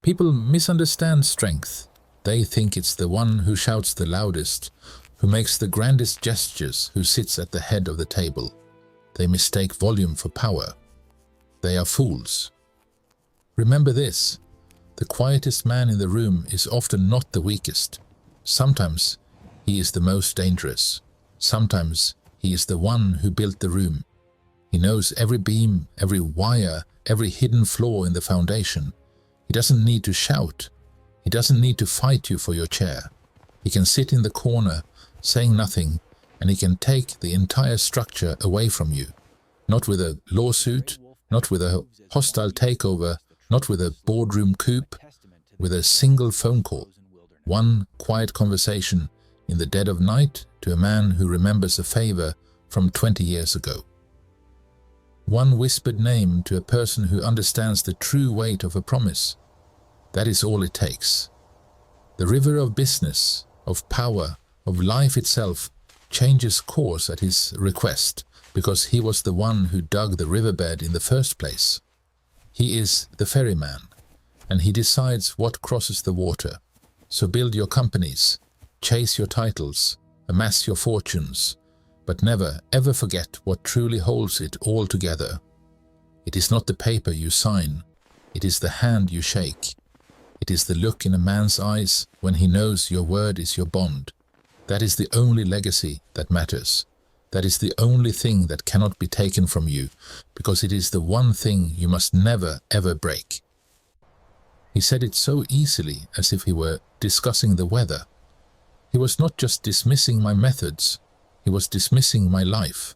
People misunderstand strength. They think it's the one who shouts the loudest, who makes the grandest gestures, who sits at the head of the table. They mistake volume for power. They are fools. Remember this: the quietest man in the room is often not the weakest. Sometimes he is the most dangerous. Sometimes he is the one who built the room. He knows every beam, every wire, every hidden flaw in the foundation. He doesn't need to shout. He doesn't need to fight you for your chair. He can sit in the corner, saying nothing, and he can take the entire structure away from you. Not with a lawsuit, not with a hostile takeover, not with a boardroom coup, with a single phone call. One quiet conversation in the dead of night to a man who remembers a favor from 20 years ago. One whispered name to a person who understands the true weight of a promise. That is all it takes. The river of business, of power, of life itself changes course at his request, because he was the one who dug the riverbed in the first place. He is the ferryman, and he decides what crosses the water. So build your companies, chase your titles, amass your fortunes, but never ever forget what truly holds it all together. It is not the paper you sign, it is the hand you shake. It is the look in a man's eyes when he knows your word is your bond. That is the only legacy that matters. That is the only thing that cannot be taken from you, because it is the one thing you must never ever break. He said it so easily, as if he were discussing the weather. He was not just dismissing my methods, he was dismissing my life.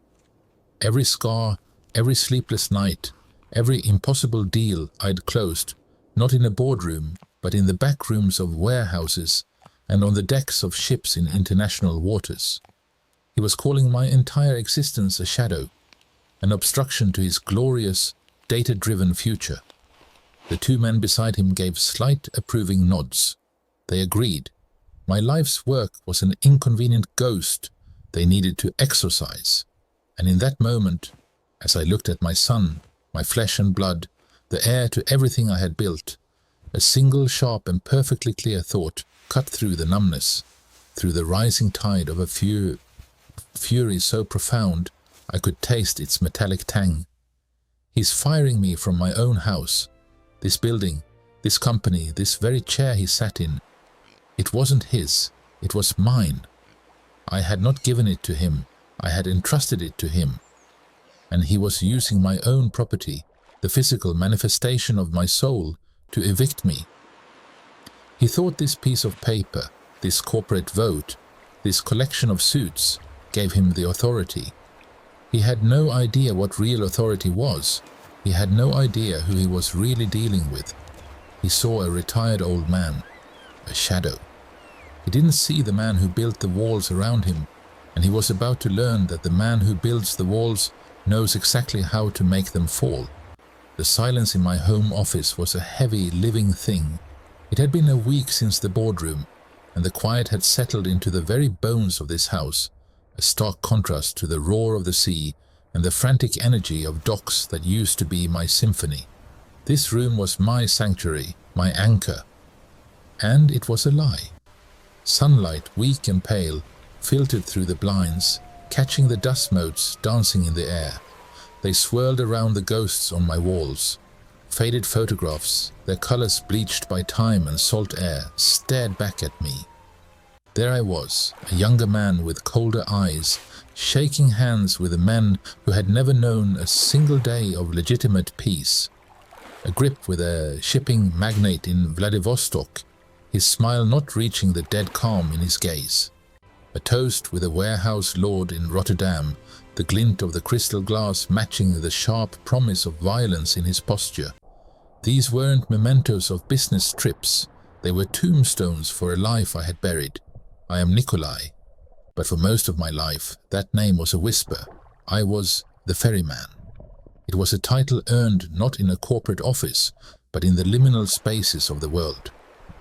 Every scar, every sleepless night, every impossible deal I'd closed, not in a boardroom, but in the back rooms of warehouses and on the decks of ships in international waters. He was calling my entire existence a shadow, an obstruction to his glorious, data-driven future. The two men beside him gave slight approving nods. They agreed. My life's work was an inconvenient ghost they needed to exorcise. And in that moment, as I looked at my son, my flesh and blood, the heir to everything I had built, a single sharp and perfectly clear thought cut through the numbness, through the rising tide of a fury so profound I could taste its metallic tang. He's firing me from my own house. This building, this company, this very chair he sat in. It wasn't his, it was mine. I had not given it to him, I had entrusted it to him. And he was using my own property, the physical manifestation of my soul, to evict me. He thought this piece of paper, this corporate vote, this collection of suits, gave him the authority. He had no idea what real authority was. He had no idea who he was really dealing with. He saw a retired old man, a shadow. He didn't see the man who built the walls around him, and he was about to learn that the man who builds the walls knows exactly how to make them fall. The silence in my home office was a heavy, living thing. It had been a week since the boardroom, and the quiet had settled into the very bones of this house, a stark contrast to the roar of the sea and the frantic energy of docks that used to be my symphony. This room was my sanctuary, my anchor. And it was a lie. Sunlight, weak and pale, filtered through the blinds, catching the dust motes dancing in the air. They swirled around the ghosts on my walls. Faded photographs, their colors bleached by time and salt air, stared back at me. There I was, a younger man with colder eyes, shaking hands with the men who had never known a single day of legitimate peace. A grip with a shipping magnate in Vladivostok, his smile not reaching the dead calm in his gaze. A toast with a warehouse lord in Rotterdam, the glint of the crystal glass matching the sharp promise of violence in his posture. These weren't mementos of business trips, they were tombstones for a life I had buried. I am Nikolai, but for most of my life, that name was a whisper. I was the Ferryman. It was a title earned not in a corporate office, but in the liminal spaces of the world.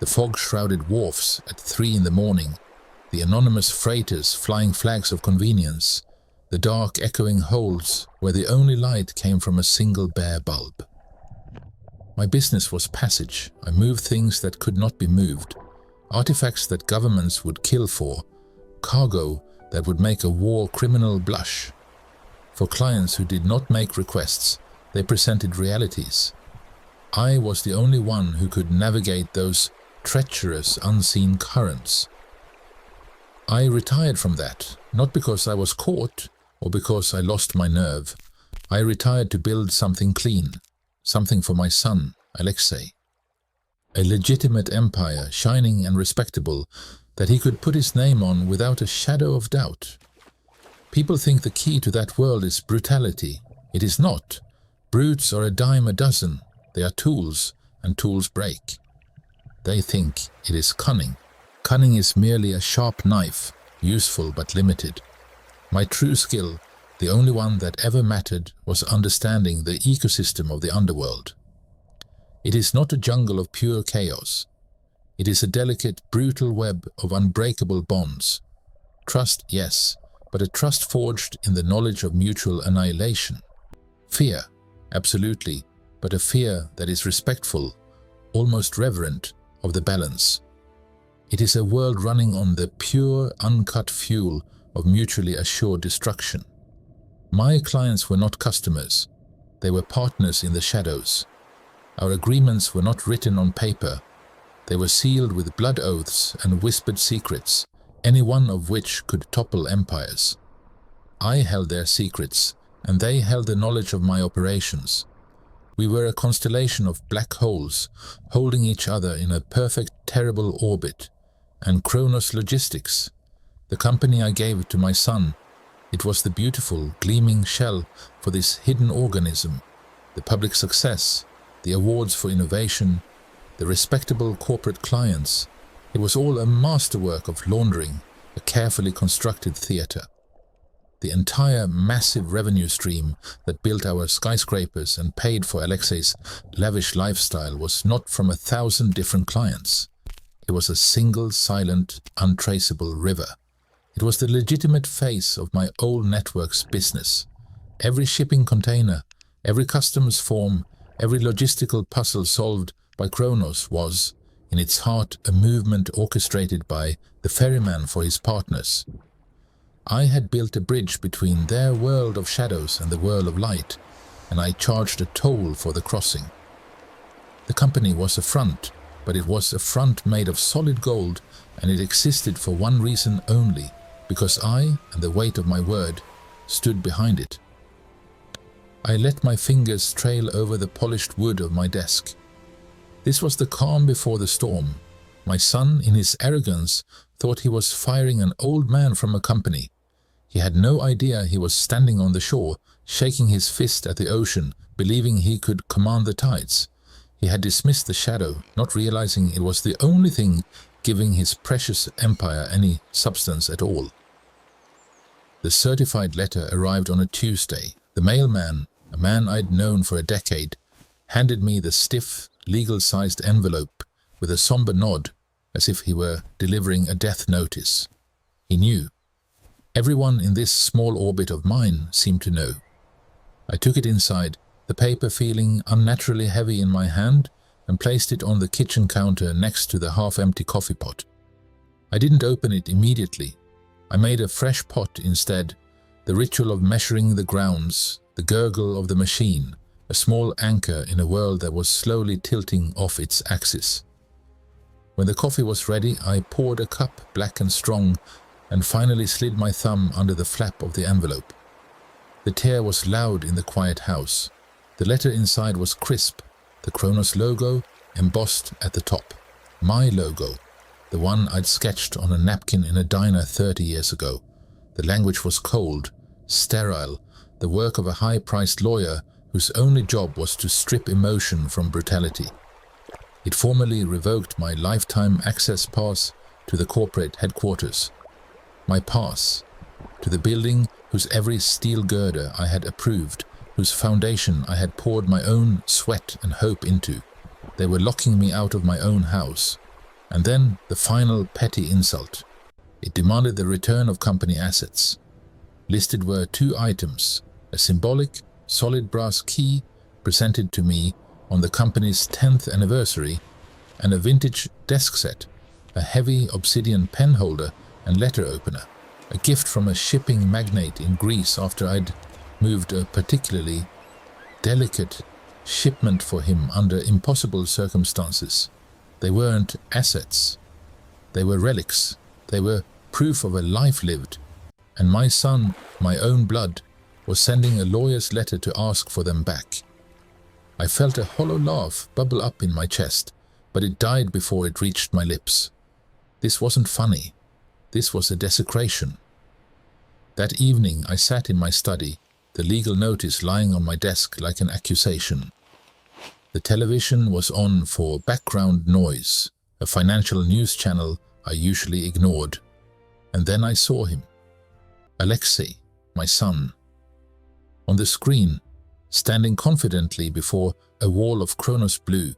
The fog-shrouded wharfs at 3 in the morning, the anonymous freighters flying flags of convenience, the dark echoing holes where the only light came from a single bare bulb. My business was passage. I moved things that could not be moved, artifacts that governments would kill for, cargo that would make a war criminal blush. For clients who did not make requests, they presented realities. I was the only one who could navigate those treacherous, unseen currents. I retired from that, not because I was caught or because I lost my nerve. I retired to build something clean, something for my son, Alexei. A legitimate empire, shining and respectable, that he could put his name on without a shadow of doubt. People think the key to that world is brutality. It is not. Brutes are a dime a dozen. They are tools, and tools break. They think it is cunning. Cunning is merely a sharp knife, useful but limited. My true skill, the only one that ever mattered, was understanding the ecosystem of the underworld. It is not a jungle of pure chaos. It is a delicate, brutal web of unbreakable bonds. Trust, yes, but a trust forged in the knowledge of mutual annihilation. Fear, absolutely, but a fear that is respectful, almost reverent, of the balance. It is a world running on the pure, uncut fuel of mutually assured destruction. My clients were not customers. They were partners in the shadows. Our agreements were not written on paper. They were sealed with blood oaths and whispered secrets, any one of which could topple empires. I held their secrets, and they held the knowledge of my operations. We were a constellation of black holes, holding each other in a perfect, terrible orbit. And Kronos Logistics, the company I gave to my son, it was the beautiful, gleaming shell for this hidden organism, the public success, the awards for innovation, the respectable corporate clients. It was all a masterwork of laundering, a carefully constructed theater. The entire massive revenue stream that built our skyscrapers and paid for Alexei's lavish lifestyle was not from 1,000 different clients. It was a single, silent, untraceable river. It was the legitimate face of my old network's business. Every shipping container, every customs form, every logistical puzzle solved by Kronos was, in its heart, a movement orchestrated by the Ferryman for his partners. I had built a bridge between their world of shadows and the world of light, and I charged a toll for the crossing. The company was a front, but it was a front made of solid gold, and it existed for one reason only, because I, and the weight of my word, stood behind it. I let my fingers trail over the polished wood of my desk. This was the calm before the storm. My son, in his arrogance, thought he was firing an old man from a company. He had no idea he was standing on the shore, shaking his fist at the ocean, believing he could command the tides. He had dismissed the shadow, not realizing it was the only thing giving his precious empire any substance at all. The certified letter arrived on a Tuesday. The mailman, a man I'd known for a decade, handed me the stiff, legal-sized envelope with a somber nod, as if he were delivering a death notice. He knew. Everyone in this small orbit of mine seemed to know. I took it inside, the paper feeling unnaturally heavy in my hand, and placed it on the kitchen counter next to the half-empty coffee pot. I didn't open it immediately. I made a fresh pot instead, the ritual of measuring the grounds, the gurgle of the machine, a small anchor in a world that was slowly tilting off its axis. When the coffee was ready, I poured a cup black and strong, and finally slid my thumb under the flap of the envelope. The tear was loud in the quiet house. The letter inside was crisp, the Kronos logo embossed at the top. My logo, the one I'd sketched on a napkin in a diner 30 years ago. The language was cold, sterile, the work of a high-priced lawyer whose only job was to strip emotion from brutality. It formally revoked my lifetime access pass to the corporate headquarters. My pass to the building whose every steel girder I had approved, whose foundation I had poured my own sweat and hope into. They were locking me out of my own house. And then the final petty insult. It demanded the return of company assets. Listed were 2 items, a symbolic, solid brass key presented to me on the company's 10th anniversary, and a vintage desk set, a heavy obsidian pen holder and letter opener, a gift from a shipping magnate in Greece after I'd moved a particularly delicate shipment for him under impossible circumstances. They weren't assets. They were relics. They were proof of a life lived. And my son, my own blood, was sending a lawyer's letter to ask for them back. I felt a hollow laugh bubble up in my chest, but it died before it reached my lips. This wasn't funny. This was a desecration. That evening I sat in my study, the legal notice lying on my desk like an accusation. The television was on for background noise, a financial news channel I usually ignored. And then I saw him. Alexei, my son. On the screen, standing confidently before a wall of Kronos blue,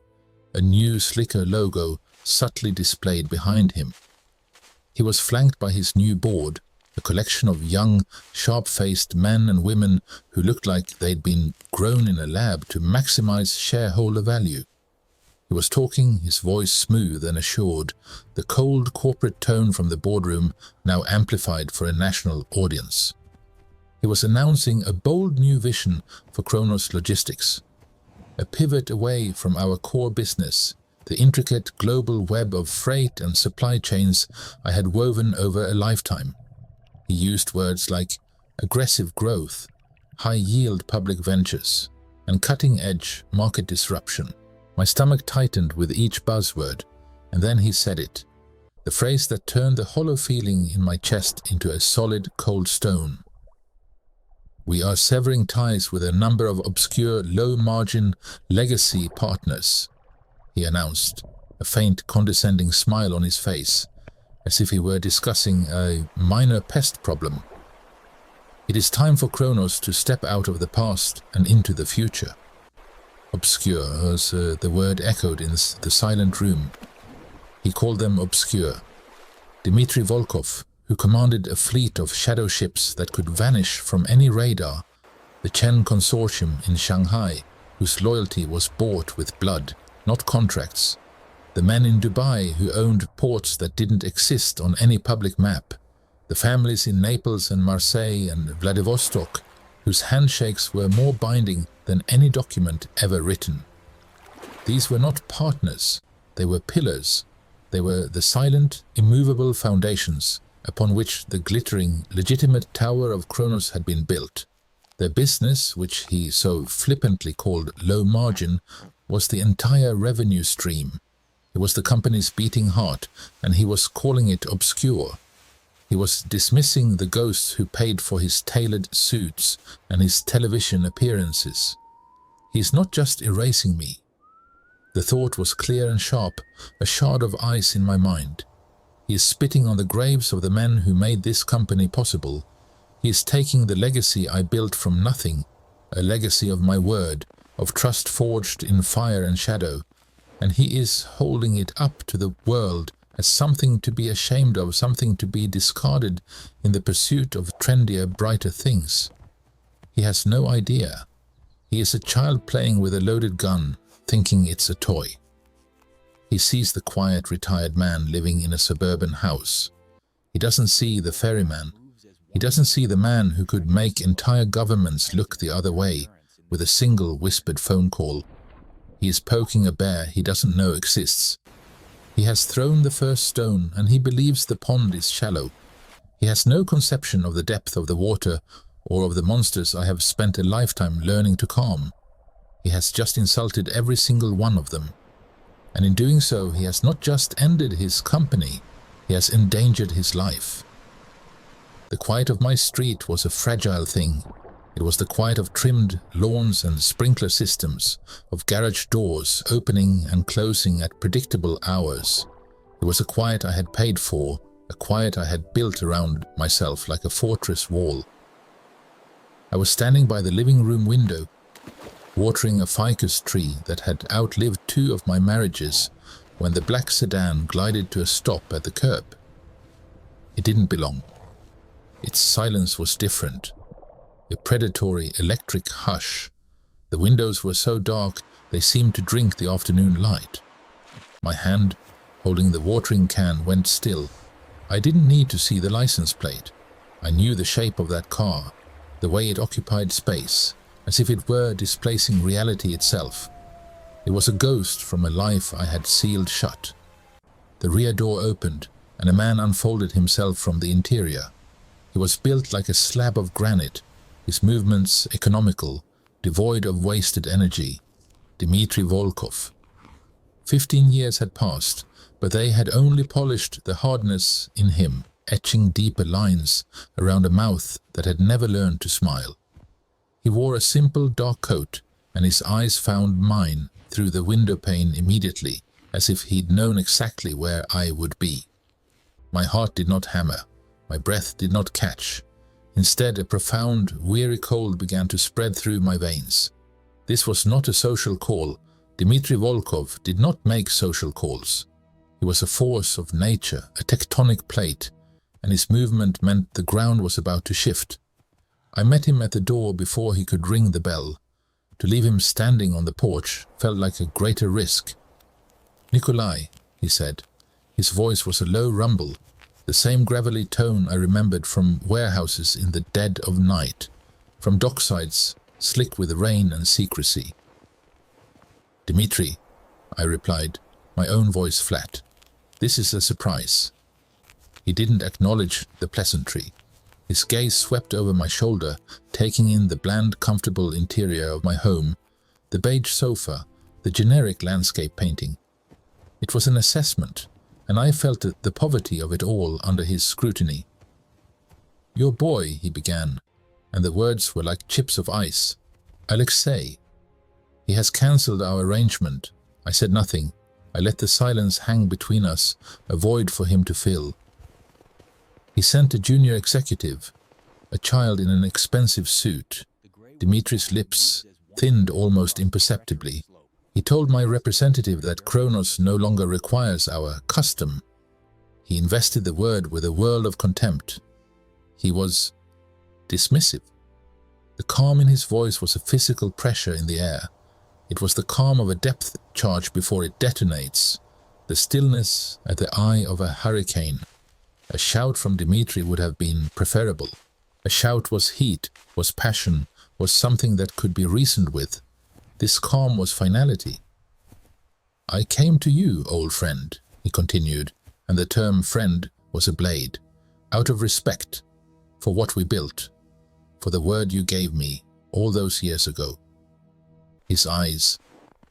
a new slicker logo subtly displayed behind him. He was flanked by his new board, a collection of young, sharp-faced men and women who looked like they'd been grown in a lab to maximize shareholder value. He was talking, his voice smooth and assured, the cold corporate tone from the boardroom now amplified for a national audience. He was announcing a bold new vision for Kronos Logistics, a pivot away from our core business, the intricate global web of freight and supply chains I had woven over a lifetime. He used words like aggressive growth, high-yield public ventures, and cutting-edge market disruption. My stomach tightened with each buzzword, and then he said it, the phrase that turned the hollow feeling in my chest into a solid, cold stone. We are severing ties with a number of obscure, low-margin legacy partners, he announced, a faint, condescending smile on his face, as if he were discussing a minor pest problem. It is time for Kronos to step out of the past and into the future. Obscure, as the word echoed in the silent room. He called them obscure. Dmitry Volkov, who commanded a fleet of shadow ships that could vanish from any radar, the Chen Consortium in Shanghai, whose loyalty was bought with blood, not contracts, the men in Dubai who owned ports that didn't exist on any public map, the families in Naples and Marseille and Vladivostok, whose handshakes were more binding than any document ever written. These were not partners, they were pillars. They were the silent, immovable foundations upon which the glittering, legitimate tower of Kronos had been built. Their business, which he so flippantly called low margin, was the entire revenue stream. It was the company's beating heart, and he was calling it obscure. He was dismissing the ghosts who paid for his tailored suits and his television appearances. He is not just erasing me. The thought was clear and sharp, a shard of ice in my mind. He is spitting on the graves of the men who made this company possible. He is taking the legacy I built from nothing, a legacy of my word, of trust forged in fire and shadow, and he is holding it up to the world as something to be ashamed of, something to be discarded in the pursuit of trendier, brighter things. He has no idea. He is a child playing with a loaded gun, thinking it's a toy. He sees the quiet, retired man living in a suburban house. He doesn't see the ferryman. He doesn't see the man who could make entire governments look the other way with a single whispered phone call. He is poking a bear he doesn't know exists. He has thrown the first stone, and he believes the pond is shallow. He has no conception of the depth of the water or of the monsters I have spent a lifetime learning to calm. He has just insulted every single one of them. And in doing so, he has not just ended his company, he has endangered his life. The quiet of my street was a fragile thing. It was the quiet of trimmed lawns and sprinkler systems, of garage doors opening and closing at predictable hours. It was a quiet I had paid for, a quiet I had built around myself like a fortress wall. I was standing by the living room window, watering a ficus tree that had outlived 2 of my marriages, when the black sedan glided to a stop at the curb. It didn't belong. Its silence was different. A predatory electric hush. The windows were so dark They seemed to drink the afternoon light. My hand, holding the watering can, went still. I didn't need to see the license plate. I knew the shape of that car, the way it occupied space, as if it were displacing reality itself. It was a ghost from a life I had sealed shut. The rear door opened, and a man unfolded himself from the interior. He was built like a slab of granite, his movements economical, devoid of wasted energy. Dmitry Volkov. 15 years had passed, but they had only polished the hardness in him, etching deeper lines around a mouth that had never learned to smile. He wore a simple dark coat, and his eyes found mine through the window pane immediately, as if he'd known exactly where I would be. My heart did not hammer, my breath did not catch. Instead, a profound, weary cold began to spread through my veins. This was not a social call. Dmitry Volkov did not make social calls. He was a force of nature, a tectonic plate, and his movement meant the ground was about to shift. I met him at the door before he could ring the bell. To leave him standing on the porch felt like a greater risk. "Nikolai," he said. His voice was a low rumble, the same gravelly tone I remembered from warehouses in the dead of night, from docksides slick with rain and secrecy. "Dmitri," I replied, my own voice flat. "This is a surprise." He didn't acknowledge the pleasantry. His gaze swept over my shoulder, taking in the bland, comfortable interior of my home, the beige sofa, the generic landscape painting. It was an assessment, and I felt the poverty of it all under his scrutiny. "Your boy," he began, and the words were like chips of ice. "Alexei. He has cancelled our arrangement." I said nothing. I let the silence hang between us, a void for him to fill. "He sent a junior executive, a child in an expensive suit." Dimitri's lips thinned almost imperceptibly. "He told my representative that Kronos no longer requires our custom." He invested the word with a world of contempt. He was dismissive. The calm in his voice was a physical pressure in the air. It was the calm of a depth charge before it detonates, the stillness at the eye of a hurricane. A shout from Dmitri would have been preferable. A shout was heat, was passion, was something that could be reasoned with. This calm was finality. "I came to you, old friend," he continued, and the term friend was a blade, "out of respect for what we built, for the word you gave me all those years ago." His eyes,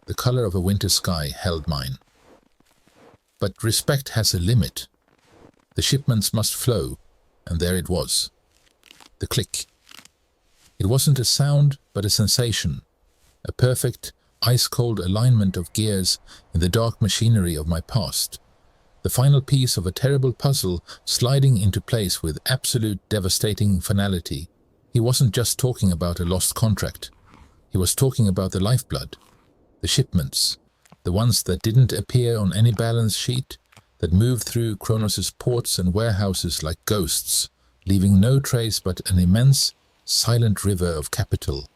the color of a winter sky, held mine. "But respect has a limit. The shipments must flow," and there it was. The click. It wasn't a sound, but a sensation, a perfect, ice-cold alignment of gears in the dark machinery of my past. The final piece of a terrible puzzle sliding into place with absolute devastating finality. He wasn't just talking about a lost contract. He was talking about the lifeblood, the shipments, the ones that didn't appear on any balance sheet, that moved through Kronos' ports and warehouses like ghosts, leaving no trace but an immense, silent river of capital.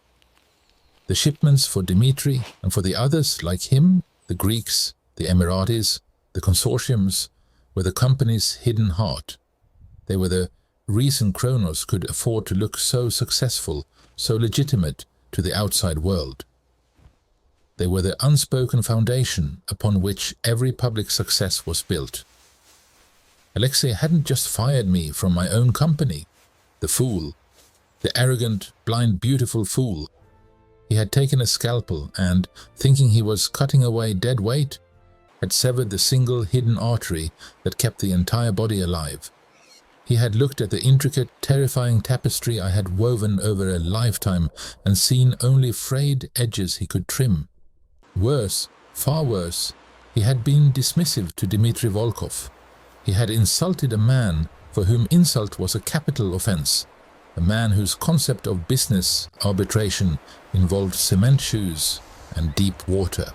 The shipments for Dmitri and for the others like him, the Greeks, the Emiratis, the consortiums, were the company's hidden heart. They were the reason Kronos could afford to look so successful, so legitimate to the outside world. They were the unspoken foundation upon which every public success was built. Alexei hadn't just fired me from my own company. The fool, the arrogant, blind, beautiful fool. He had taken a scalpel and, thinking he was cutting away dead weight, had severed the single hidden artery that kept the entire body alive. He had looked at the intricate, terrifying tapestry I had woven over a lifetime and seen only frayed edges he could trim. Worse, far worse, he had been dismissive to Dmitry Volkov. He had insulted a man for whom insult was a capital offense, a man whose concept of business arbitration involved cement shoes and deep water.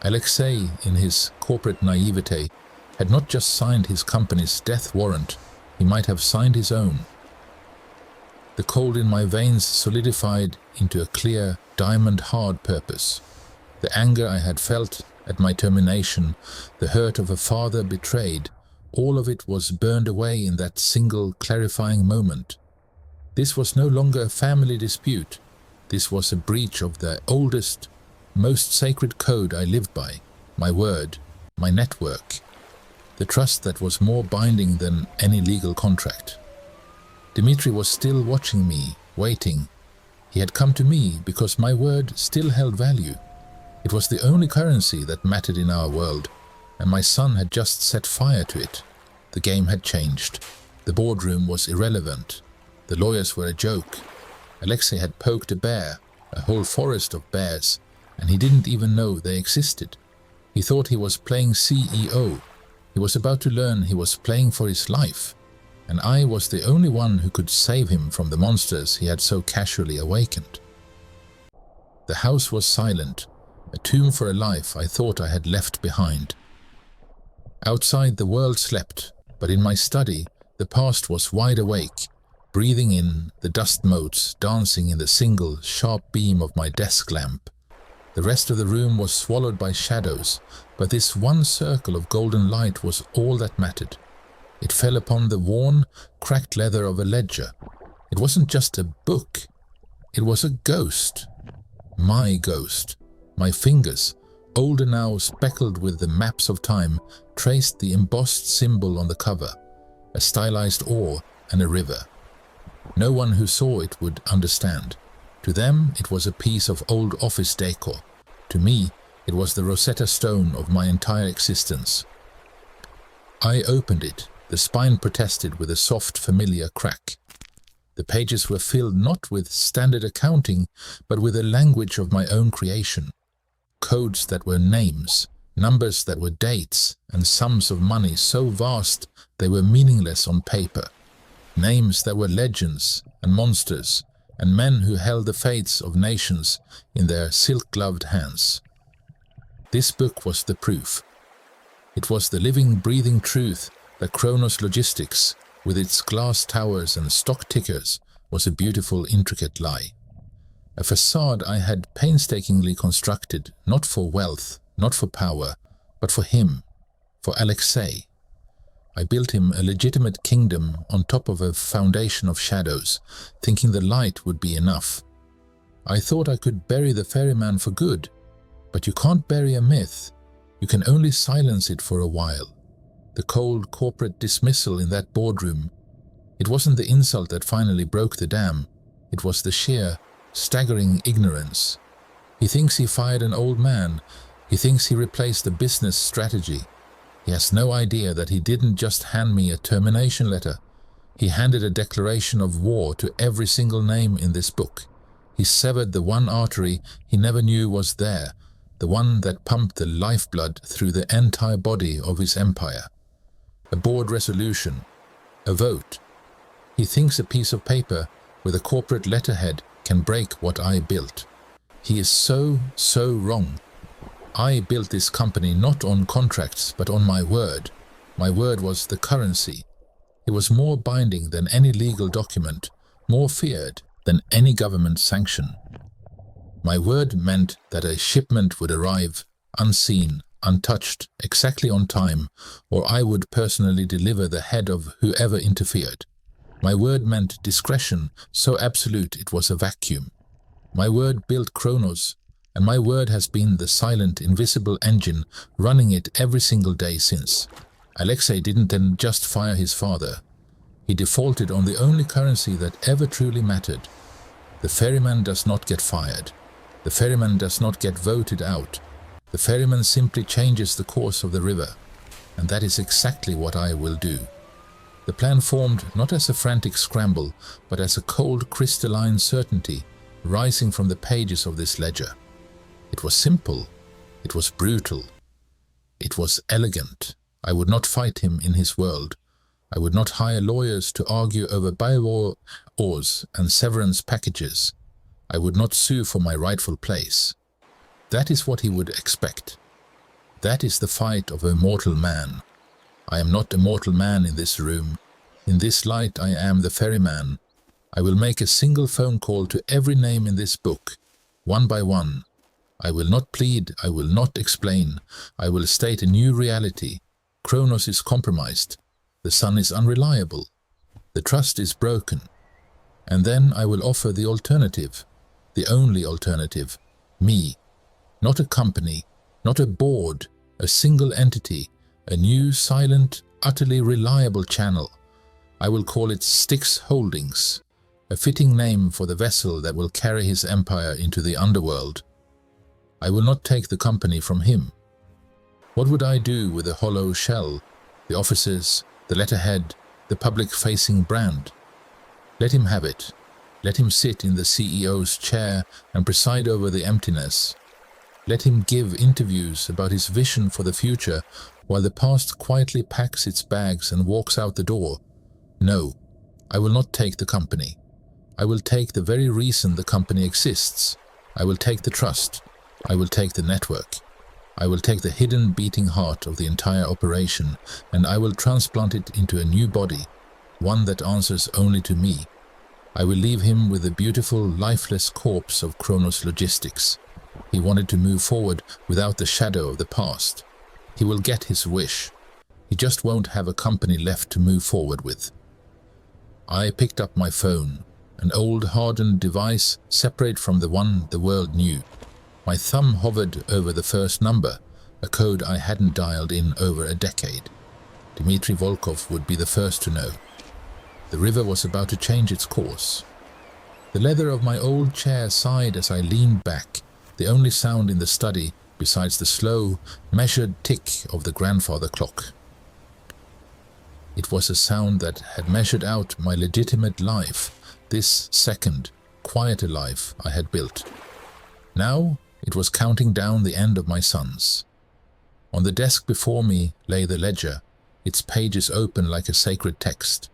Alexei, in his corporate naivete, had not just signed his company's death warrant, he might have signed his own. The cold in my veins solidified into a clear, diamond-hard purpose. The anger I had felt at my termination, the hurt of a father betrayed, all of it was burned away in that single clarifying moment. This was no longer a family dispute. This was a breach of the oldest, most sacred code I lived by, my word, my network, the trust that was more binding than any legal contract. Dmitri was still watching me, waiting. He had come to me because my word still held value. It was the only currency that mattered in our world, and my son had just set fire to it. The game had changed. The boardroom was irrelevant. The lawyers were a joke. Alexei had poked a bear, a whole forest of bears, and he didn't even know they existed. He thought he was playing CEO. He was about to learn he was playing for his life, and I was the only one who could save him from the monsters he had so casually awakened. The house was silent, a tomb for a life I thought I had left behind. Outside the world slept, but in my study the past was wide awake, breathing in the dust motes dancing in the single, sharp beam of my desk lamp. The rest of the room was swallowed by shadows, but this one circle of golden light was all that mattered. It fell upon the worn, cracked leather of a ledger. It wasn't just a book. It was a ghost. My ghost. My fingers, older now, speckled with the maps of time, traced the embossed symbol on the cover, a stylized oar and a river. No one who saw it would understand. To them, it was a piece of old office decor. To me, it was the Rosetta Stone of my entire existence. I opened it. The spine protested with a soft, familiar crack. The pages were filled not with standard accounting, but with a language of my own creation. Codes that were names, numbers that were dates, and sums of money so vast they were meaningless on paper. Names that were legends and monsters, and men who held the fates of nations in their silk-gloved hands. This book was the proof. It was the living, breathing truth that Kronos Logistics, with its glass towers and stock tickers, was a beautiful, intricate lie. A facade I had painstakingly constructed, not for wealth, not for power, but for him, for Alexei. I built him a legitimate kingdom on top of a foundation of shadows, thinking the light would be enough. I thought I could bury the Ferryman for good, but you can't bury a myth. You can only silence it for a while. The cold corporate dismissal in that boardroom. It wasn't the insult that finally broke the dam. It was the sheer, staggering ignorance. He thinks he fired an old man. He thinks he replaced a business strategy. He has no idea that he didn't just hand me a termination letter. He handed a declaration of war to every single name in this book. He severed the one artery he never knew was there, the one that pumped the lifeblood through the entire body of his empire. A board resolution, a vote. He thinks a piece of paper with a corporate letterhead can break what I built. He is so wrong. I built this company not on contracts, but on my word. My word was the currency. It was more binding than any legal document, more feared than any government sanction. My word meant that a shipment would arrive, unseen, untouched, exactly on time, or I would personally deliver the head of whoever interfered. My word meant discretion, so absolute it was a vacuum. My word built Kronos, and my word has been the silent, invisible engine running it every single day since. Alexei didn't then just fire his father. He defaulted on the only currency that ever truly mattered. The ferryman does not get fired. The ferryman does not get voted out. The ferryman simply changes the course of the river, and that is exactly what I will do. The plan formed not as a frantic scramble, but as a cold, crystalline certainty rising from the pages of this ledger. It was simple. It was brutal. It was elegant. I would not fight him in his world. I would not hire lawyers to argue over bylaws and severance packages. I would not sue for my rightful place. That is what he would expect. That is the fight of a mortal man. I am not a mortal man in this room. In this light I am the ferryman. I will make a single phone call to every name in this book, one by one. I will not plead, I will not explain. I will state a new reality. Kronos is compromised. The sun is unreliable. The trust is broken. And then I will offer the alternative, the only alternative, me. Not a company, not a board, a single entity, a new, silent, utterly reliable channel. I will call it Styx Holdings, a fitting name for the vessel that will carry his empire into the underworld. I will not take the company from him. What would I do with the hollow shell, the offices, the letterhead, the public-facing brand? Let him have it. Let him sit in the CEO's chair and preside over the emptiness. Let him give interviews about his vision for the future while the past quietly packs its bags and walks out the door. No, I will not take the company. I will take the very reason the company exists. I will take the trust. I will take the network. I will take the hidden beating heart of the entire operation, and I will transplant it into a new body, one that answers only to me. I will leave him with the beautiful, lifeless corpse of Kronos Logistics. He wanted to move forward without the shadow of the past. He will get his wish. He just won't have a company left to move forward with. I picked up my phone, an old hardened device separate from the one the world knew. My thumb hovered over the first number, a code I hadn't dialed in over a decade. Dmitry Volkov would be the first to know. The river was about to change its course. The leather of my old chair sighed as I leaned back, the only sound in the study besides the slow, measured tick of the grandfather clock. It was a sound that had measured out my legitimate life, this second, quieter life I had built. Now it was counting down the end of my sons. On the desk before me lay the ledger, its pages open like a sacred text.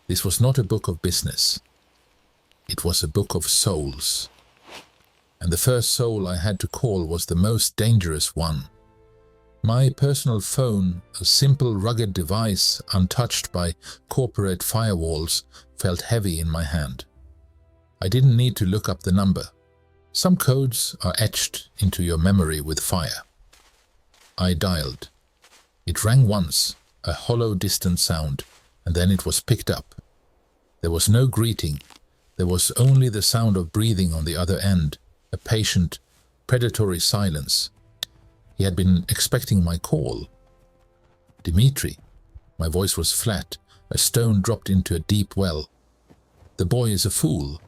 This was not a book of business. It was a book of souls. And the first soul I had to call was the most dangerous one. My personal phone, a simple rugged device untouched by corporate firewalls, felt heavy in my hand. I didn't need to look up the number. Some codes are etched into your memory with fire. I dialed. It rang once, a hollow distant sound, and then it was picked up. There was no greeting. There was only the sound of breathing on the other end, a patient, predatory silence. He had been expecting my call. Dmitry. My voice was flat, a stone dropped into a deep well. The boy is a fool.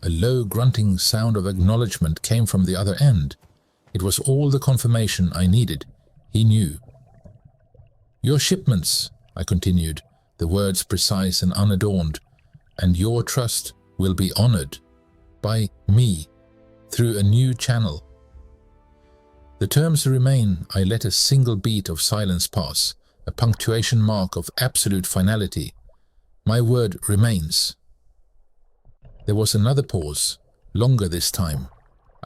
A low grunting sound of acknowledgement came from the other end. It was all the confirmation I needed. He knew. Your shipments, I continued, the words precise and unadorned, and your trust will be honored by me through a new channel. The terms remain. I let a single beat of silence pass, a punctuation mark of absolute finality. My word remains. There was another pause, longer this time.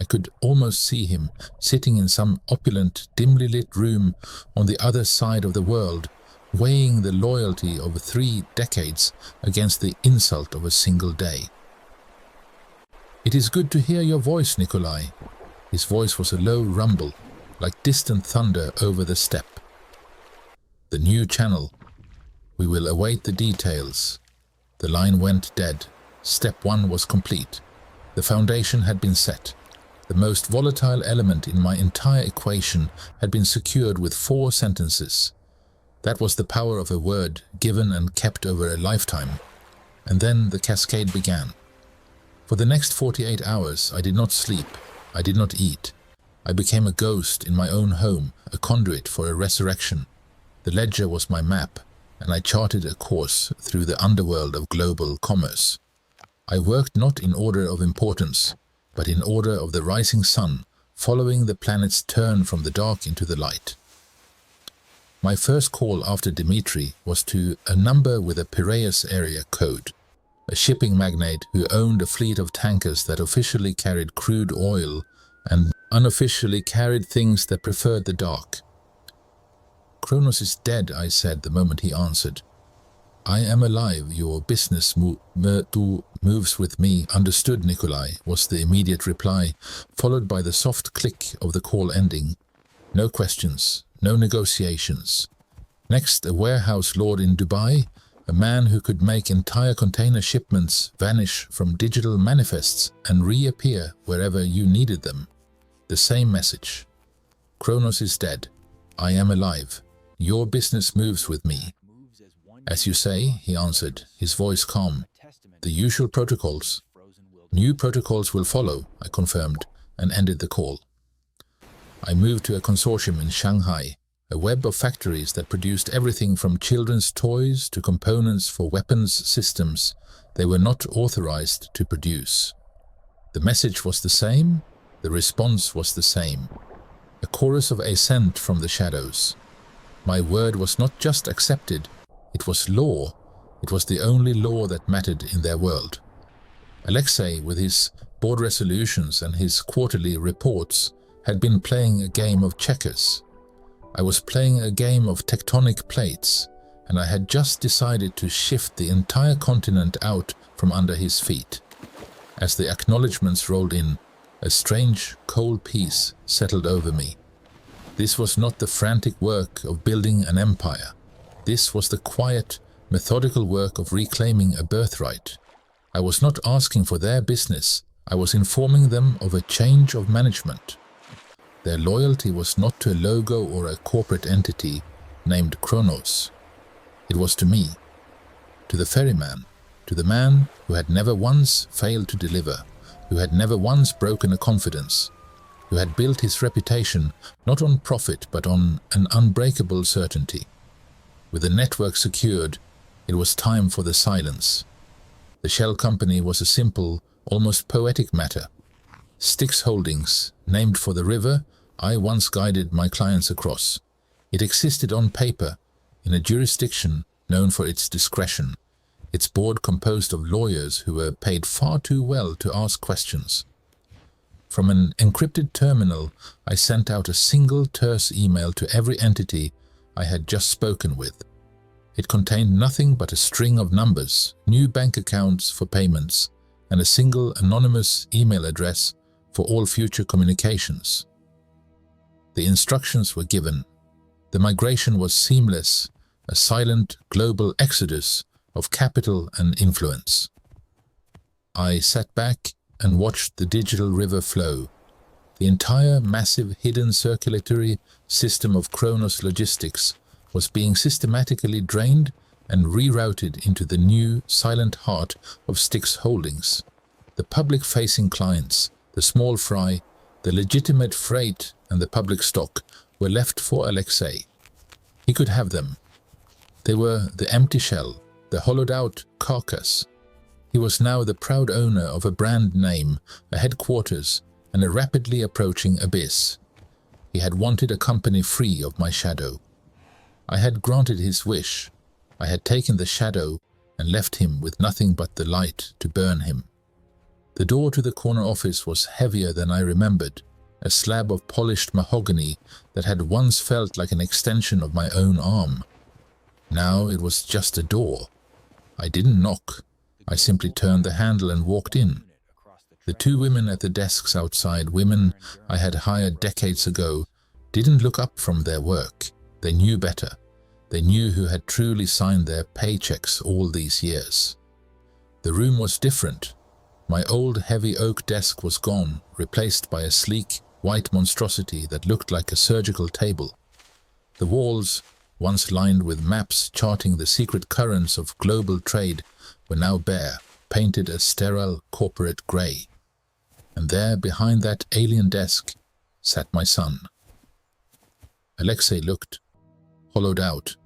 I could almost see him, sitting in some opulent, dimly lit room on the other side of the world, weighing the loyalty of 3 decades against the insult of a single day. It is good to hear your voice, Nikolai. His voice was a low rumble, like distant thunder over the steppe. The new channel. We will await the details. The line went dead. Step 1 was complete. The foundation had been set. The most volatile element in my entire equation had been secured with 4 sentences. That was the power of a word, given and kept over a lifetime. And then the cascade began. For the next 48 hours, I did not sleep. I did not eat. I became a ghost in my own home, a conduit for a resurrection. The ledger was my map, and I charted a course through the underworld of global commerce. I worked not in order of importance, but in order of the rising sun, following the planet's turn from the dark into the light. My first call after Dmitry was to a number with a Piraeus area code, a shipping magnate who owned a fleet of tankers that officially carried crude oil and unofficially carried things that preferred the dark. Kronos is dead, I said the moment he answered. I am alive, your business moves with me. Understood, Nikolai, was the immediate reply, followed by the soft click of the call ending. No questions, no negotiations. Next, a warehouse lord in Dubai, a man who could make entire container shipments vanish from digital manifests and reappear wherever you needed them. The same message. Kronos is dead. I am alive. Your business moves with me. As you say, he answered, his voice calm. The usual protocols. New protocols will follow, I confirmed, and ended the call. I moved to a consortium in Shanghai, a web of factories that produced everything from children's toys to components for weapons systems they were not authorized to produce. The message was the same, the response was the same. A chorus of assent from the shadows. My word was not just accepted, it was law. It was the only law that mattered in their world. Alexei, with his board resolutions and his quarterly reports, had been playing a game of checkers. I was playing a game of tectonic plates, and I had just decided to shift the entire continent out from under his feet. As the acknowledgements rolled in, a strange, cold peace settled over me. This was not the frantic work of building an empire. This was the quiet, methodical work of reclaiming a birthright. I was not asking for their business, I was informing them of a change of management. Their loyalty was not to a logo or a corporate entity named Kronos. It was to me, to the ferryman, to the man who had never once failed to deliver, who had never once broken a confidence, who had built his reputation not on profit but on an unbreakable certainty. With the network secured, it was time for the silence. The shell company was a simple, almost poetic matter. Styx Holdings, named for the river I once guided my clients across. It existed on paper, in a jurisdiction known for its discretion, its board composed of lawyers who were paid far too well to ask questions. From an encrypted terminal, I sent out a single terse email to every entity I had just spoken with. It contained nothing but a string of numbers, new bank accounts for payments, and a single anonymous email address for all future communications. The instructions were given. The migration was seamless, a silent global exodus of capital and influence. I sat back and watched the digital river flow. The entire massive hidden circulatory system of Kronos logistics was being systematically drained and rerouted into the new silent heart of Styx Holdings. The public-facing clients, the small fry, the legitimate freight and the public stock were left for Alexei. He could have them. They were the empty shell, the hollowed-out carcass. He was now the proud owner of a brand name, a headquarters, and a rapidly approaching abyss. He had wanted a company free of my shadow. I had granted his wish. I had taken the shadow and left him with nothing but the light to burn him. The door to the corner office was heavier than I remembered, a slab of polished mahogany that had once felt like an extension of my own arm. Now it was just a door. I didn't knock. I simply turned the handle and walked in. The two women at the desks outside, women I had hired decades ago, didn't look up from their work. They knew better. They knew who had truly signed their paychecks all these years. The room was different. My old heavy oak desk was gone, replaced by a sleek, white monstrosity that looked like a surgical table. The walls, once lined with maps charting the secret currents of global trade, were now bare, painted a sterile corporate grey. And there, behind that alien desk, sat my son. Alexei looked, hollowed out.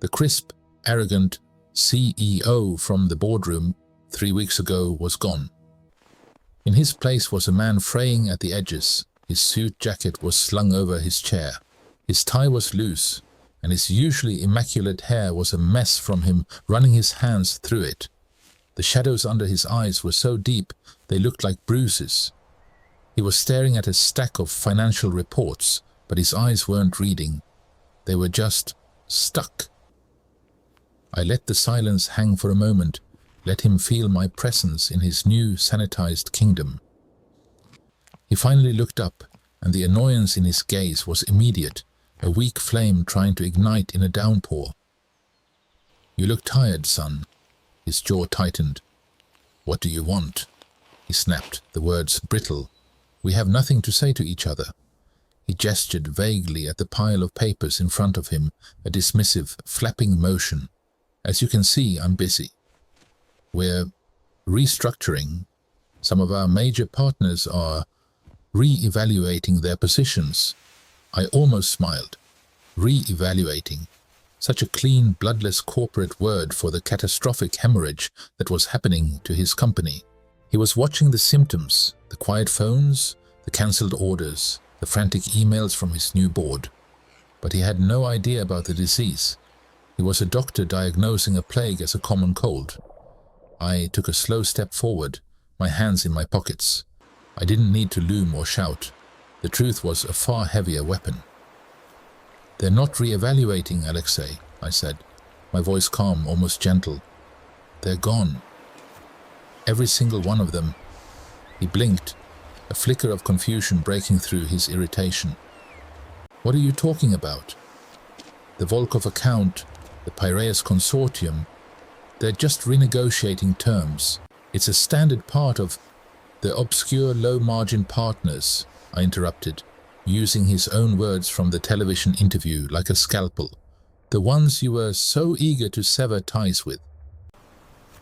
The crisp, arrogant CEO from the boardroom 3 weeks ago was gone. In his place was a man fraying at the edges. His suit jacket was slung over his chair. His tie was loose, and his usually immaculate hair was a mess from him running his hands through it. The shadows under his eyes were so deep they looked like bruises. He was staring at a stack of financial reports, but his eyes weren't reading. They were just stuck. I let the silence hang for a moment, let him feel my presence in his new sanitized kingdom. He finally looked up, and the annoyance in his gaze was immediate, a weak flame trying to ignite in a downpour. "You look tired, son." His jaw tightened. "What do you want?" He snapped, the words brittle. "We have nothing to say to each other." He gestured vaguely at the pile of papers in front of him, a dismissive, flapping motion. "As you can see, I'm busy. We're restructuring. Some of our major partners are re-evaluating their positions." I almost smiled. Re-evaluating. Such a clean, bloodless corporate word for the catastrophic hemorrhage that was happening to his company. He was watching the symptoms, the quiet phones, the cancelled orders, the frantic emails from his new board. But he had no idea about the disease. He was a doctor diagnosing a plague as a common cold. I took a slow step forward, my hands in my pockets. I didn't need to loom or shout. The truth was a far heavier weapon. "They're not re-evaluating, Alexei," I said, my voice calm, almost gentle. "They're gone. Every single one of them." He blinked, a flicker of confusion breaking through his irritation. "What are you talking about?" "The Volkov account, the Piraeus consortium, they're just renegotiating terms. It's a standard part of the obscure low-margin partners," I interrupted, using his own words from the television interview like a scalpel. "The ones you were so eager to sever ties with."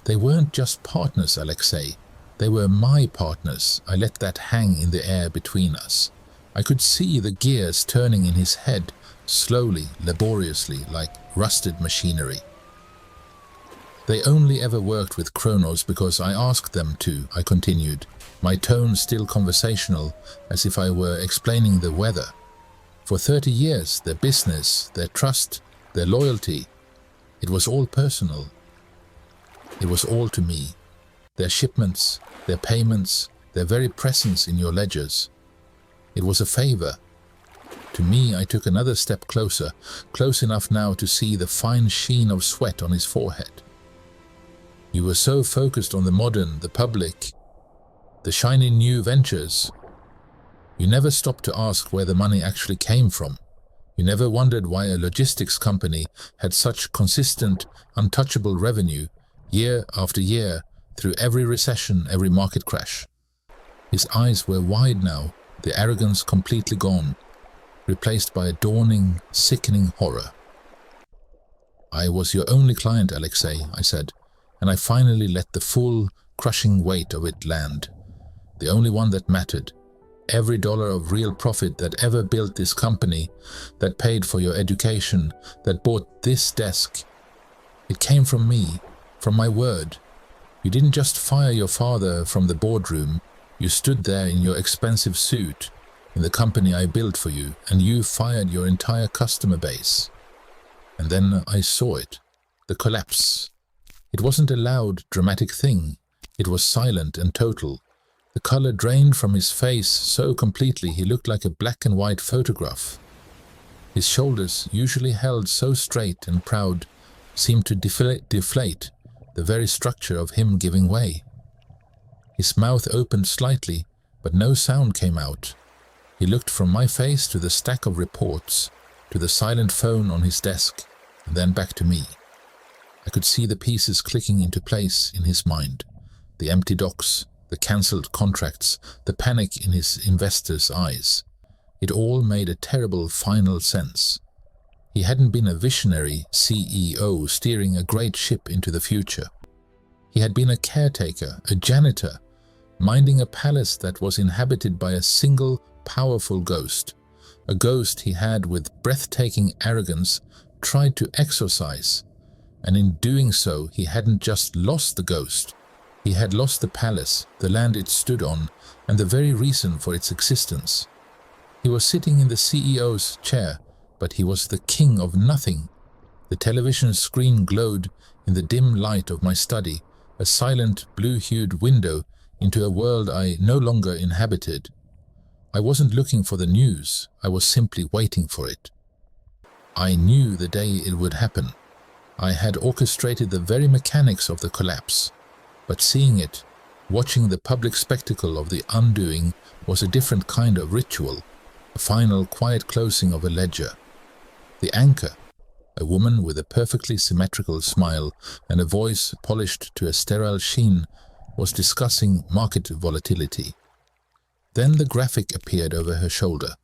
"They weren't just partners, Alexei. They were my partners." I let that hang in the air between us. I could see the gears turning in his head, slowly, laboriously, like rusted machinery. "They only ever worked with Kronos because I asked them to," I continued, my tone still conversational, as if I were explaining the weather. "For 30 years, their business, their trust, their loyalty, it was all personal. It was all to me. Their shipments, their payments, their very presence in your ledgers. It was a favor. To me, I took another step closer, close enough now to see the fine sheen of sweat on his forehead. "You were so focused on the modern, the public, the shiny new ventures. You never stopped to ask where the money actually came from. You never wondered why a logistics company had such consistent, untouchable revenue, year after year, through every recession, every market crash." His eyes were wide now, the arrogance completely gone, replaced by a dawning, sickening horror. "I was your only client, Alexei," I said, and I finally let the full, crushing weight of it land. "The only one that mattered. Every dollar of real profit that ever built this company, that paid for your education, that bought this desk. It came from me, from my word. You didn't just fire your father from the boardroom. You stood there in your expensive suit, in the company I built for you, and you fired your entire customer base. And then I saw it, the collapse. It wasn't a loud, dramatic thing. It was silent and total. The color drained from his face so completely he looked like a black and white photograph. His shoulders, usually held so straight and proud, seemed to deflate, the very structure of him giving way. His mouth opened slightly, but no sound came out. He looked from my face to the stack of reports, to the silent phone on his desk, and then back to me. I could see the pieces clicking into place in his mind, the empty docs, the cancelled contracts, the panic in his investors' eyes. It all made a terrible final sense. He hadn't been a visionary CEO steering a great ship into the future. He had been a caretaker, a janitor, minding a palace that was inhabited by a single, powerful ghost. A ghost he had, with breathtaking arrogance, tried to exorcise. And in doing so, he hadn't just lost the ghost. He had lost the palace, the land it stood on, and the very reason for its existence. He was sitting in the CEO's chair, but he was the king of nothing. The television screen glowed in the dim light of my study, a silent, blue-hued window into a world I no longer inhabited. I wasn't looking for the news, I was simply waiting for it. I knew the day it would happen. I had orchestrated the very mechanics of the collapse, but seeing it, watching the public spectacle of the undoing, was a different kind of ritual, a final quiet closing of a ledger. The anchor, a woman with a perfectly symmetrical smile and a voice polished to a sterile sheen, was discussing market volatility. Then the graphic appeared over her shoulder,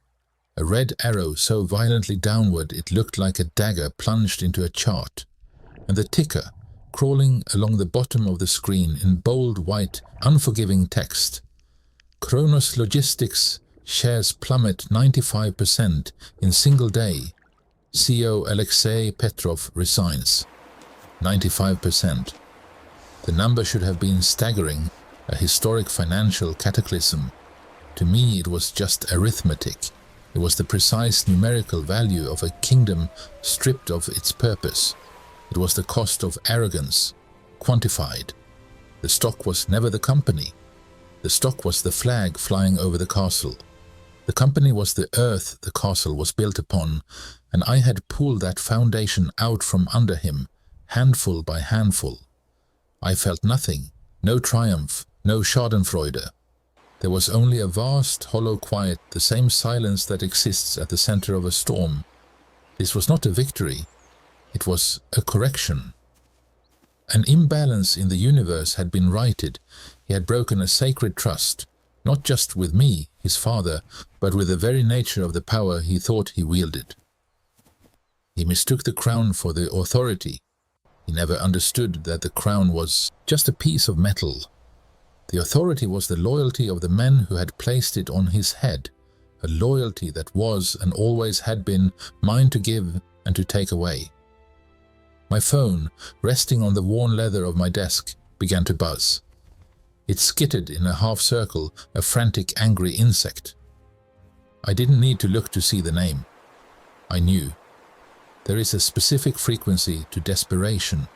a red arrow so violently downward it looked like a dagger plunged into a chart, and the ticker crawling along the bottom of the screen in bold white, unforgiving text. Kronos Logistics shares plummet 95% in single day. CEO Alexei Petrov resigns. 95%. The number should have been staggering, a historic financial cataclysm. To me it was just arithmetic. It was the precise numerical value of a kingdom stripped of its purpose. It was the cost of arrogance, quantified. The stock was never the company. The stock was the flag flying over the castle. The company was the earth the castle was built upon, and I had pulled that foundation out from under him, handful by handful. I felt nothing, no triumph, no schadenfreude. There was only a vast, hollow quiet, the same silence that exists at the center of a storm. This was not a victory. It was a correction. An imbalance in the universe had been righted. He had broken a sacred trust, not just with me, his father, but with the very nature of the power he thought he wielded. He mistook the crown for the authority. He never understood that the crown was just a piece of metal. The authority was the loyalty of the men who had placed it on his head, a loyalty that was and always had been mine to give and to take away. My phone, resting on the worn leather of my desk, began to buzz. It skittered in a half circle, a frantic, angry insect. I didn't need to look to see the name. I knew. There is a specific frequency to desperation,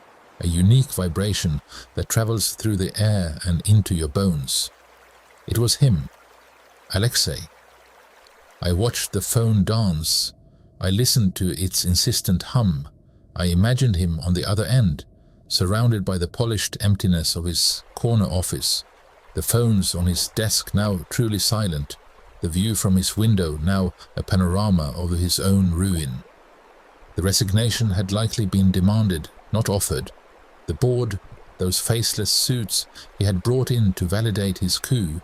a unique vibration that travels through the air and into your bones. It was him, Alexei. I watched the phone dance. I listened to its insistent hum. I imagined him on the other end, surrounded by the polished emptiness of his corner office, the phones on his desk now truly silent, the view from his window now a panorama of his own ruin. The resignation had likely been demanded, not offered. The board, those faceless suits he had brought in to validate his coup,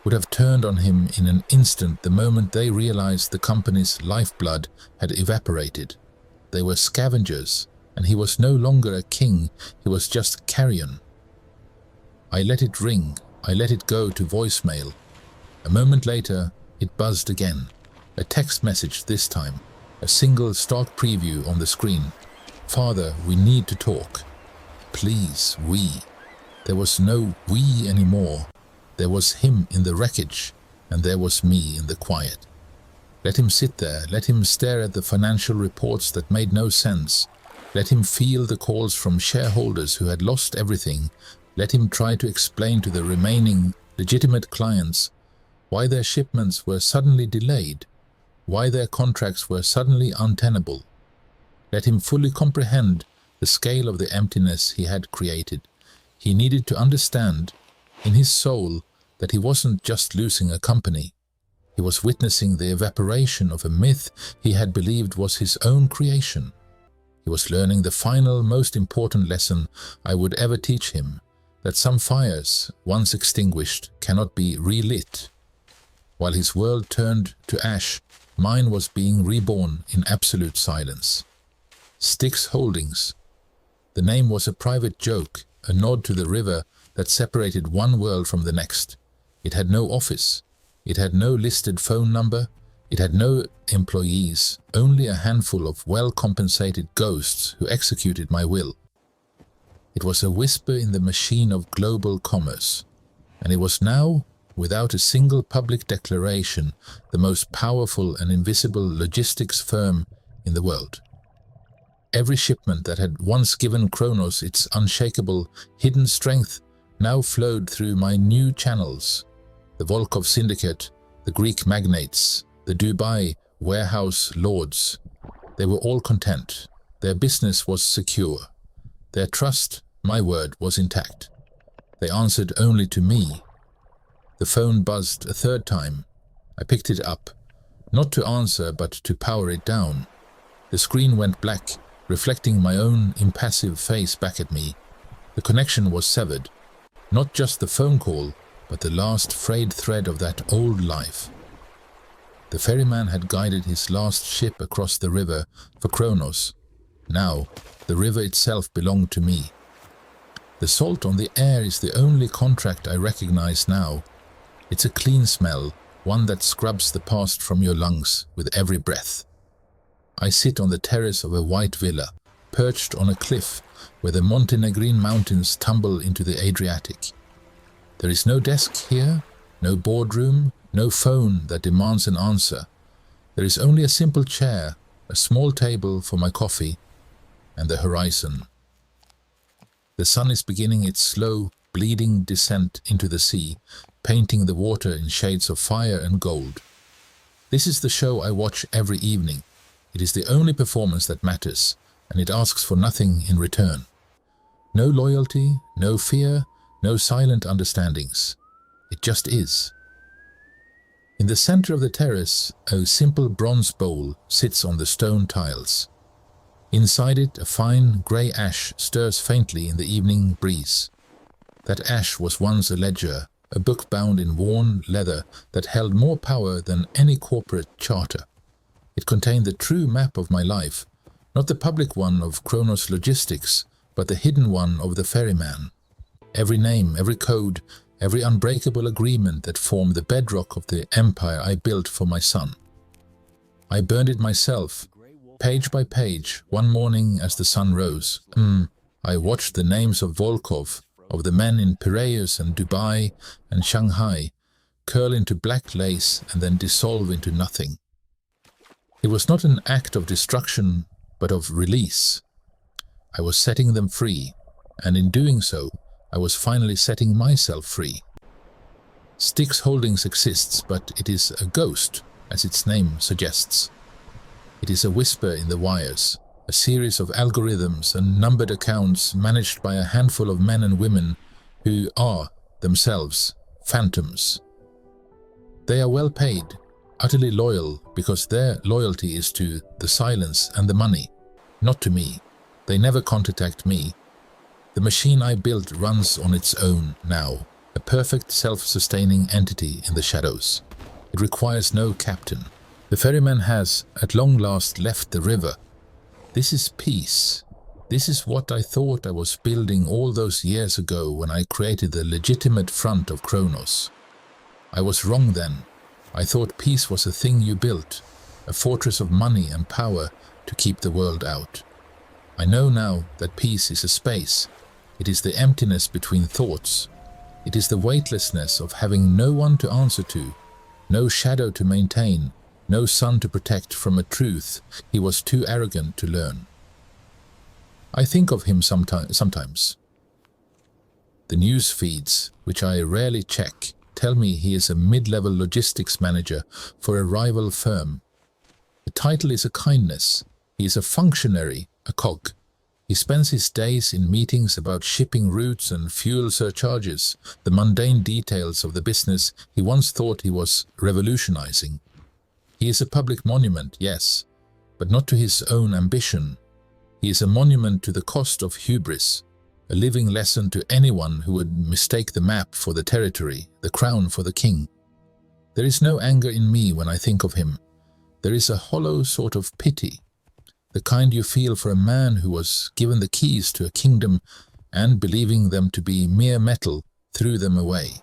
would have turned on him in an instant the moment they realized the company's lifeblood had evaporated. They were scavengers, and he was no longer a king, he was just carrion. I let it ring, I let it go to voicemail. A moment later, it buzzed again. A text message this time, a single stark preview on the screen. Father, we need to talk. Please, we. There was no we anymore. There was him in the wreckage, and there was me in the quiet. Let him sit there, let him stare at the financial reports that made no sense. Let him feel the calls from shareholders who had lost everything. Let him try to explain to the remaining legitimate clients why their shipments were suddenly delayed, why their contracts were suddenly untenable. Let him fully comprehend the scale of the emptiness he had created. He needed to understand, in his soul, that he wasn't just losing a company. He was witnessing the evaporation of a myth he had believed was his own creation. He was learning the final, most important lesson I would ever teach him, that some fires, once extinguished, cannot be relit. While his world turned to ash, mine was being reborn in absolute silence. Styx Holdings. The name was a private joke, a nod to the river that separated one world from the next. It had no office. It had no listed phone number. It had no employees, only a handful of well-compensated ghosts who executed my will. It was a whisper in the machine of global commerce, and it was now, without a single public declaration, the most powerful and invisible logistics firm in the world. Every shipment that had once given Kronos its unshakable, hidden strength now flowed through my new channels. The Volkov Syndicate, the Greek magnates, the Dubai warehouse lords. They were all content. Their business was secure. Their trust, my word, was intact. They answered only to me. The phone buzzed a third time. I picked it up, not to answer but to power it down. The screen went black, reflecting my own impassive face back at me. The connection was severed. Not just the phone call, but the last frayed thread of that old life. The ferryman had guided his last ship across the river for Kronos. Now, the river itself belonged to me. The salt on the air is the only contract I recognize now. It's a clean smell, one that scrubs the past from your lungs with every breath. I sit on the terrace of a white villa, perched on a cliff where the Montenegrine mountains tumble into the Adriatic. There is no desk here, no boardroom, no phone that demands an answer. There is only a simple chair, a small table for my coffee, and the horizon. The sun is beginning its slow, bleeding descent into the sea, painting the water in shades of fire and gold. This is the show I watch every evening. It is the only performance that matters, and it asks for nothing in return. No loyalty, no fear, no silent understandings. It just is. In the center of the terrace, a simple bronze bowl sits on the stone tiles. Inside it, a fine grey ash stirs faintly in the evening breeze. That ash was once a ledger, a book bound in worn leather that held more power than any corporate charter. It contained the true map of my life, not the public one of Kronos Logistics, but the hidden one of the ferryman. Every name, every code, every unbreakable agreement that formed the bedrock of the empire I built for my son. I burned it myself, page by page, one morning as the sun rose. I watched the names of Volkov, of the men in Piraeus and Dubai and Shanghai, curl into black lace and then dissolve into nothing. It was not an act of destruction, but of release. I was setting them free, and in doing so, I was finally setting myself free. Styx Holdings exists, but it is a ghost, as its name suggests. It is a whisper in the wires, a series of algorithms and numbered accounts managed by a handful of men and women who are, themselves, phantoms. They are well paid, utterly loyal, because their loyalty is to the silence and the money, not to me. They never contact me. The machine I built runs on its own now, a perfect self-sustaining entity in the shadows. It requires no captain. The ferryman has, at long last, left the river. This is peace. This is what I thought I was building all those years ago when I created the legitimate front of Kronos. I was wrong then. I thought peace was a thing you built, a fortress of money and power to keep the world out. I know now that peace is a space. It is the emptiness between thoughts. It is the weightlessness of having no one to answer to, no shadow to maintain, no sun to protect from a truth he was too arrogant to learn. I think of him sometimes. The news feeds, which I rarely check, tell me he is a mid-level logistics manager for a rival firm. The title is a kindness. He is a functionary, a cog. He spends his days in meetings about shipping routes and fuel surcharges, the mundane details of the business he once thought he was revolutionizing. He is a public monument, yes, but not to his own ambition. He is a monument to the cost of hubris, a living lesson to anyone who would mistake the map for the territory, the crown for the king. There is no anger in me when I think of him. There is a hollow sort of pity, the kind you feel for a man who was given the keys to a kingdom and, believing them to be mere metal, threw them away.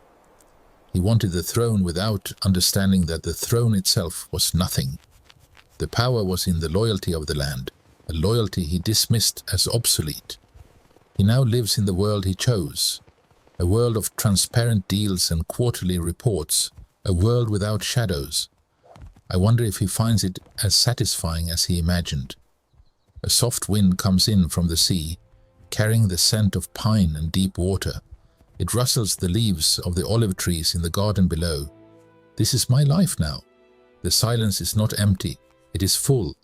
He wanted the throne without understanding that the throne itself was nothing. The power was in the loyalty of the land, a loyalty he dismissed as obsolete. He now lives in the world he chose, a world of transparent deals and quarterly reports, a world without shadows. I wonder if he finds it as satisfying as he imagined. A soft wind comes in from the sea, carrying the scent of pine and deep water. It rustles the leaves of the olive trees in the garden below. This is my life now. The silence is not empty. It is full.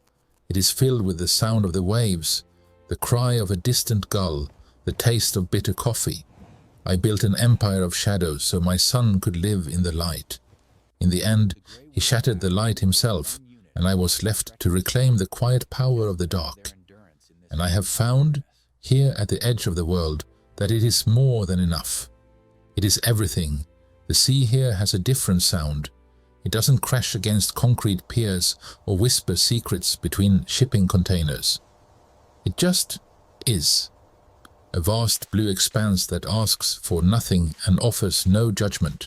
It is filled with the sound of the waves, the cry of a distant gull, the taste of bitter coffee. I built an empire of shadows so my son could live in the light. In the end, he shattered the light himself, and I was left to reclaim the quiet power of the dark. And I have found, here at the edge of the world, that it is more than enough. It is everything. The sea here has a different sound. It doesn't crash against concrete piers or whisper secrets between shipping containers. It just is. A vast blue expanse that asks for nothing and offers no judgment.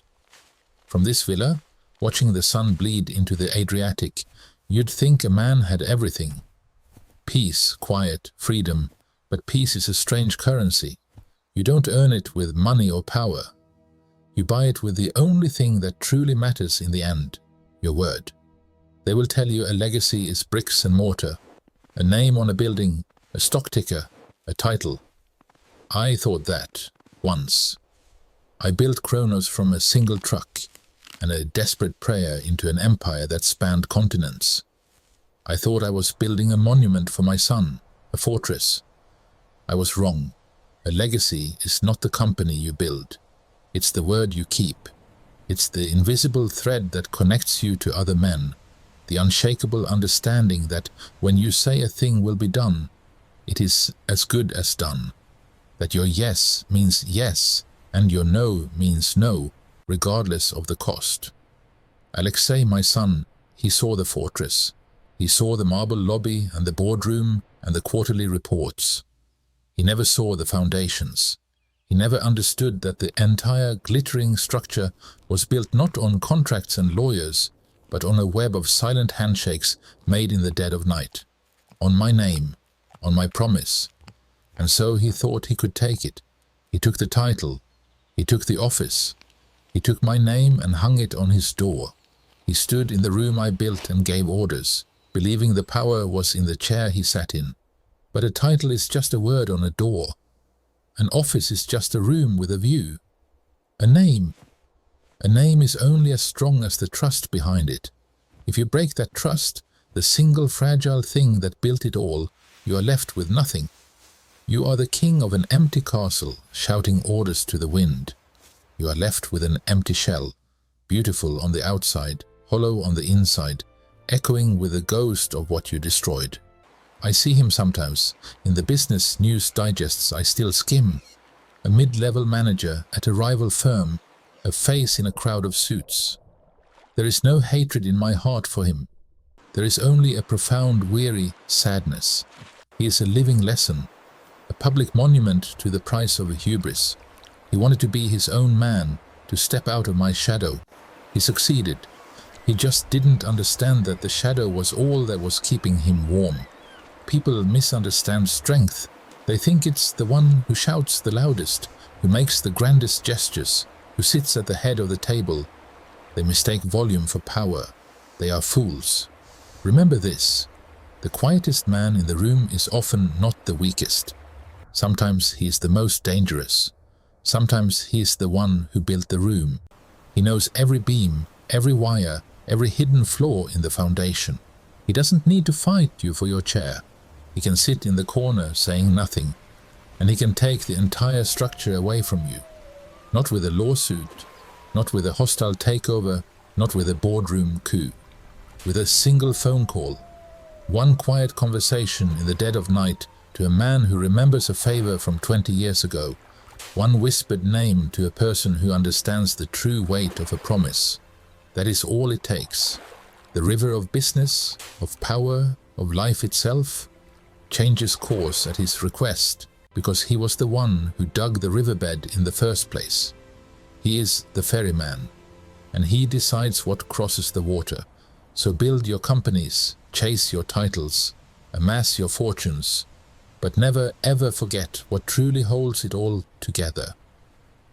From this villa, watching the sun bleed into the Adriatic, you'd think a man had everything. Peace, quiet, freedom, but peace is a strange currency. You don't earn it with money or power. You buy it with the only thing that truly matters in the end, your word. They will tell you a legacy is bricks and mortar, a name on a building, a stock ticker, a title. I thought that, once. I built Kronos from a single truck and a desperate prayer into an empire that spanned continents. I thought I was building a monument for my son, a fortress. I was wrong. A legacy is not the company you build. It's the word you keep. It's the invisible thread that connects you to other men, the unshakable understanding that when you say a thing will be done, it is as good as done, that your yes means yes and your no means no, regardless of the cost. Alexei, my son, he saw the fortress. He saw the marble lobby and the boardroom and the quarterly reports. He never saw the foundations. He never understood that the entire glittering structure was built not on contracts and lawyers, but on a web of silent handshakes made in the dead of night. On my name, on my promise. And so he thought he could take it. He took the title. He took the office. He took my name and hung it on his door. He stood in the room I built and gave orders, believing the power was in the chair he sat in. But a title is just a word on a door. An office is just a room with a view. A name is only as strong as the trust behind it. If you break that trust, the single fragile thing that built it all, you are left with nothing. You are the king of an empty castle, shouting orders to the wind. You are left with an empty shell, beautiful on the outside, hollow on the inside, echoing with the ghost of what you destroyed. I see him sometimes. In the business news digests I still skim. A mid-level manager at a rival firm, a face in a crowd of suits. There is no hatred in my heart for him. There is only a profound, weary sadness. He is a living lesson, a public monument to the price of a hubris. He wanted to be his own man, to step out of my shadow. He succeeded. He just didn't understand that the shadow was all that was keeping him warm. People misunderstand strength. They think it's the one who shouts the loudest, who makes the grandest gestures, who sits at the head of the table. They mistake volume for power. They are fools. Remember this. The quietest man in the room is often not the weakest. Sometimes he is the most dangerous. Sometimes he is the one who built the room. He knows every beam, every wire, every hidden flaw in the foundation. He doesn't need to fight you for your chair. He can sit in the corner saying nothing, and he can take the entire structure away from you. Not with a lawsuit, not with a hostile takeover, not with a boardroom coup. With a single phone call, one quiet conversation in the dead of night to a man who remembers a favor from 20 years ago, one whispered name to a person who understands the true weight of a promise. That is all it takes. The river of business, of power, of life itself, changes course at his request because he was the one who dug the riverbed in the first place. He is the ferryman, and he decides what crosses the water. So build your companies, chase your titles, amass your fortunes, but never ever forget what truly holds it all together.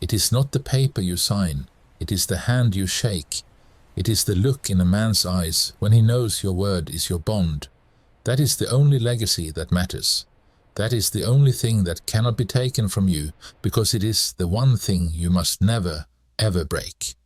It is not the paper you sign, it is the hand you shake. It is the look in a man's eyes when he knows your word is your bond. That is the only legacy that matters. That is the only thing that cannot be taken from you, because it is the one thing you must never, ever break.